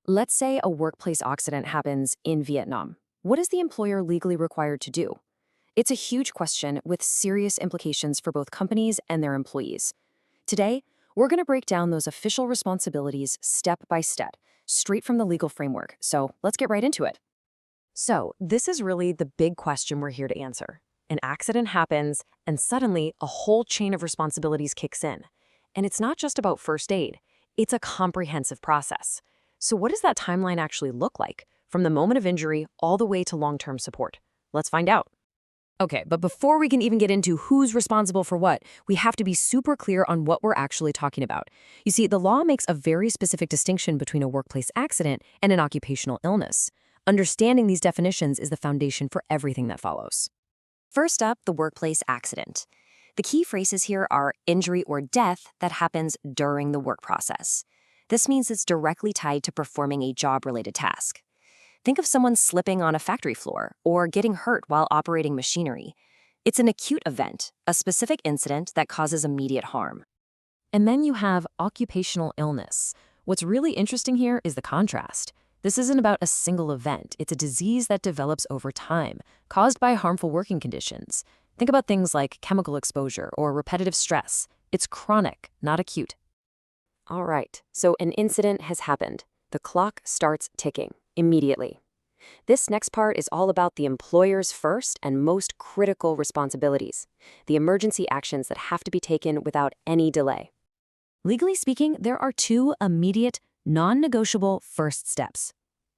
Let's say a workplace accident happens in Vietnam. What is the employer legally required to do? It's a huge question with serious implications for both companies and their employees. Today, we're going to break down those official responsibilities step by step, straight from the legal framework. So let's get right into it. So, this is really the big question we're here to answer. An accident happens, and suddenly a whole chain of responsibilities kicks in. And it's not just about first aid, it's a comprehensive process. So what does that timeline actually look like, from the moment of injury all the way to long-term support? Let's find out. Okay, but before we can even get into who's responsible for what, we have to be super clear on what we're actually talking about. You see, the law makes a very specific distinction between a workplace accident and an occupational illness. Understanding these definitions is the foundation for everything that follows. First up, the workplace accident. The key phrases here are injury or death that happens during the work process. This means it's directly tied to performing a job-related task. Think of someone slipping on a factory floor or getting hurt while operating machinery. It's an acute event, a specific incident that causes immediate harm. And then you have occupational illness. What's really interesting here is the contrast. This isn't about a single event. It's a disease that develops over time, caused by harmful working conditions. Think about things like chemical exposure or repetitive stress. It's chronic, not acute. All right, so an incident has happened. The clock starts ticking immediately. This next part is all about the employer's first and most critical responsibilities, the emergency actions that have to be taken without any delay. Legally speaking, there are two immediate, non-negotiable first steps.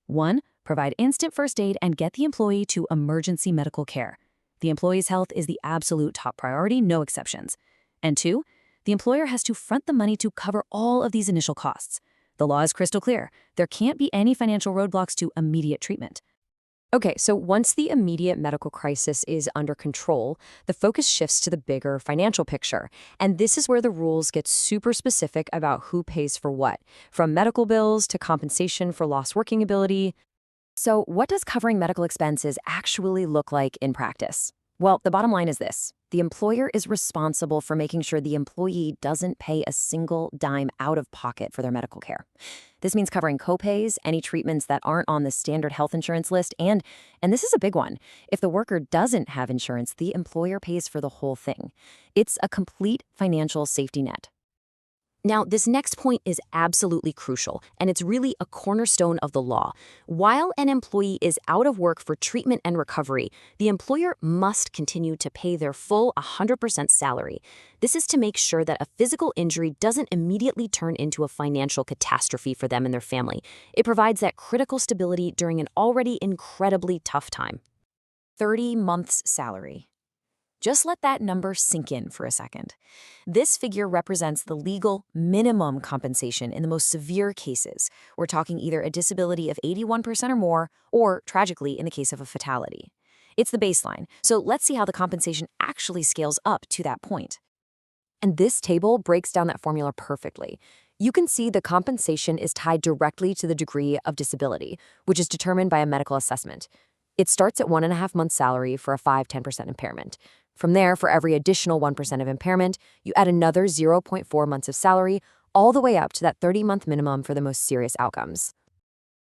1, provide instant first aid and get the employee to emergency medical care. The employee's health is the absolute top priority, no exceptions. And 2, the employer has to front the money to cover all of these initial costs. The law is crystal clear. There can't be any financial roadblocks to immediate treatment. Okay, so once the immediate medical crisis is under control, the focus shifts to the bigger financial picture. And this is where the rules get super specific about who pays for what, from medical bills to compensation for lost working ability. So what does covering medical expenses actually look like in practice? Well, the bottom line is this. The employer is responsible for making sure the employee doesn't pay a single dime out of pocket for their medical care. This means covering copays, any treatments that aren't on the standard health insurance list, and this is a big one, if the worker doesn't have insurance, the employer pays for the whole thing. It's a complete financial safety net. Now, this next point is absolutely crucial, and it's really a cornerstone of the law. While an employee is out of work for treatment and recovery, the employer must continue to pay their full 100% salary. This is to make sure that a physical injury doesn't immediately turn into a financial catastrophe for them and their family. It provides that critical stability during an already incredibly tough time. 30 months' salary. Just let that number sink in for a second. This figure represents the legal minimum compensation in the most severe cases. We're talking either a disability of 81% or more, or, tragically, in the case of a fatality. It's the baseline, so let's see how the compensation actually scales up to that point. And this table breaks down that formula perfectly. You can see the compensation is tied directly to the degree of disability, which is determined by a medical assessment. It starts at 1.5 months' salary for a 5-10% impairment. From there, for every additional 1% of impairment, you add another 0.4 months of salary, all the way up to that 30-month minimum for the most serious outcomes.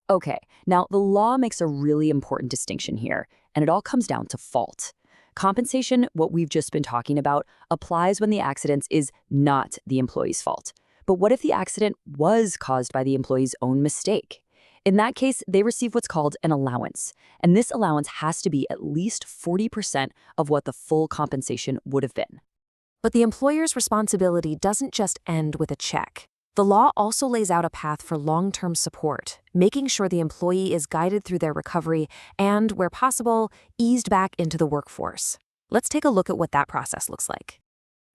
Okay, now the law makes a really important distinction here, and it all comes down to fault. Compensation, what we've just been talking about, applies when the accident is not the employee's fault. But what if the accident was caused by the employee's own mistake? In that case, they receive what's called an allowance, and this allowance has to be at least 40% of what the full compensation would have been. But the employer's responsibility doesn't just end with a check. The law also lays out a path for long-term support, making sure the employee is guided through their recovery and, where possible, eased back into the workforce. Let's take a look at what that process looks like.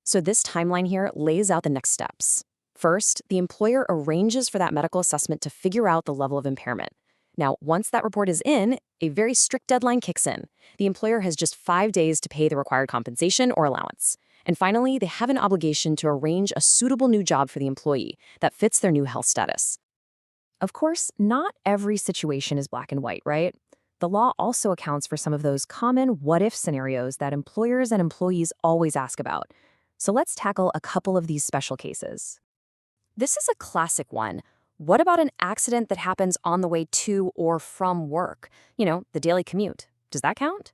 So this timeline here lays out the next steps. First, the employer arranges for that medical assessment to figure out the level of impairment. Now, once that report is in, a very strict deadline kicks in. The employer has just 5 days to pay the required compensation or allowance. And finally, they have an obligation to arrange a suitable new job for the employee that fits their new health status. Of course, not every situation is black and white, right? The law also accounts for some of those common what-if scenarios that employers and employees always ask about. So let's tackle a couple of these special cases. This is a classic one. What about an accident that happens on the way to or from work? The daily commute. Does that count?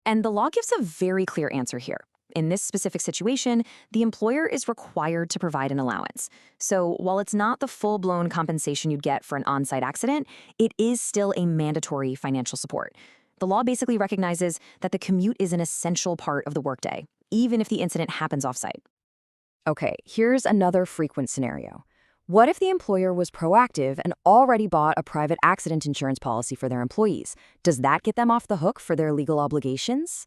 And the law gives a very clear answer here. In this specific situation, the employer is required to provide an allowance. So while it's not the full-blown compensation you'd get for an on-site accident, it is still a mandatory financial support. The law basically recognizes that the commute is an essential part of the workday, even if the incident happens off-site. Okay, here's another frequent scenario. What if the employer was proactive and already bought a private accident insurance policy for their employees? Does that get them off the hook for their legal obligations?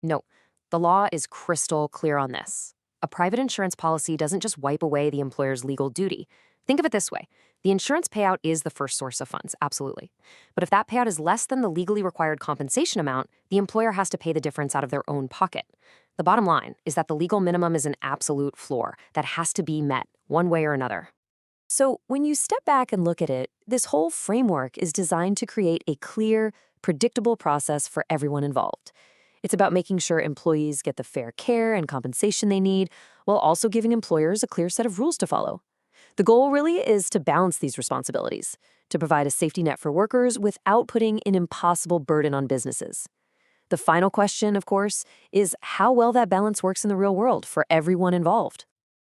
No, the law is crystal clear on this. A private insurance policy doesn't just wipe away the employer's legal duty. Think of it this way. The insurance payout is the first source of funds, absolutely. But if that payout is less than the legally required compensation amount, the employer has to pay the difference out of their own pocket. The bottom line is that the legal minimum is an absolute floor that has to be met, one way or another. So when you step back and look at it, this whole framework is designed to create a clear, predictable process for everyone involved. It's about making sure employees get the fair care and compensation they need, while also giving employers a clear set of rules to follow. The goal really is to balance these responsibilities, to provide a safety net for workers without putting an impossible burden on businesses. The final question, of course, is how well that balance works in the real world for everyone involved.